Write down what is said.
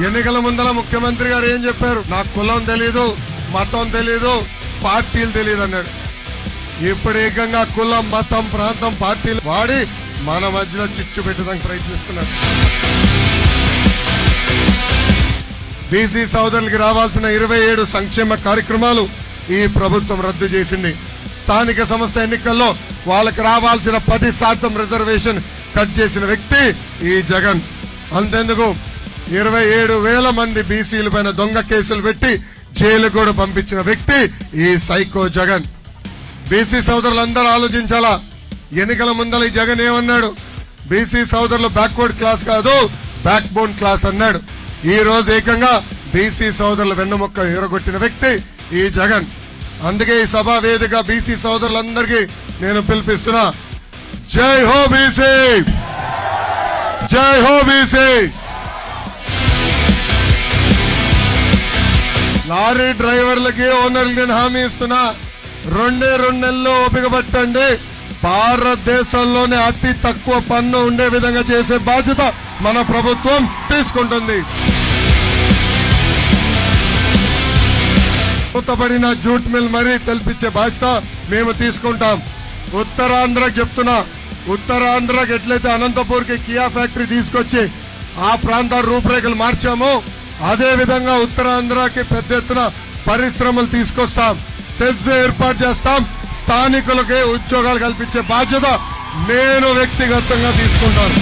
ఎన్నికల ముందల ముఖ్యమంత్రి గారు ఏం చెప్పారు? నాకు కులం తెలీదు, మతం తెలీదు, పార్టీలు తెలియదు అన్నాడు. ఇప్పుడు ఏకంగా కులం, మతం, ప్రాంతం, పార్టీలు వాడి మన మధ్యలో చిచ్చు పెట్టడానికి ప్రయత్నిస్తున్నాడు. బీసీ సోదరులకి రావాల్సిన 27 సంక్షేమ కార్యక్రమాలు ఈ ప్రభుత్వం రద్దు చేసింది. స్థానిక సంస్థ ఎన్నికల్లో వాళ్ళకి రావాల్సిన 10% రిజర్వేషన్ కట్ చేసిన వ్యక్తి ఈ జగన్. అంతెందుకు 27,000 మంది బీసీల పైన దొంగ కేసులు పెట్టి జైలు కూడా పంపించిన వ్యక్తి ఈ సైకో జగన్. బీసీ సోదరులందరూ ఆలోచించాలా. ఎన్నికల ముందల ఈ జగన్ ఏమన్నాడు? బీసీ సోదరులు బ్యాక్వర్డ్ క్లాస్ కాదు, బ్యాక్ బోన్ క్లాస్ అన్నాడు. ఈ రోజు ఏకంగా బీసీ సోదరుల వెన్నుముక్క ఎరగొట్టిన వ్యక్తి ఈ జగన్. అందుకే ఈ సభా వేదిక బీసీ సోదరులందరికీ నేను పిలిపిస్తున్నా, జై హో బీసీ, జై హో బీసీ. లారీ డ్రైవర్లకి, ఓనర్లకి నేను హామీ ఇస్తున్నా, 2 నెలల్లో ఓపిక పట్టండి. భారతదేశంలోనే అతి తక్కువ పన్ను ఉండే విధంగా చేసే బాధ్యత మన ప్రభుత్వం తీసుకుంటుంది. మూతపడిన జూట్ మిల్ మరీ తెలిపించే బాధ్యత మేము తీసుకుంటాం. ఉత్తరాంధ్రకి చెప్తున్నా, ఉత్తరాంధ్రకి ఎట్లయితే అనంతపూర్కి కియా ఫ్యాక్టరీ తీసుకొచ్చి ఆ ప్రాంత రూపురేఖలు మార్చామో అదే విధంగా ఉత్తరాంధ్రకి పెద్ద ఎత్తున పరిశ్రమలు తీసుకొస్తాం, సెజ్ ఏర్పాటు చేస్తాం. స్థానికులకే ఉద్యోగాలు కల్పించే బాధ్యత నేను వ్యక్తిగతంగా తీసుకుంటాను.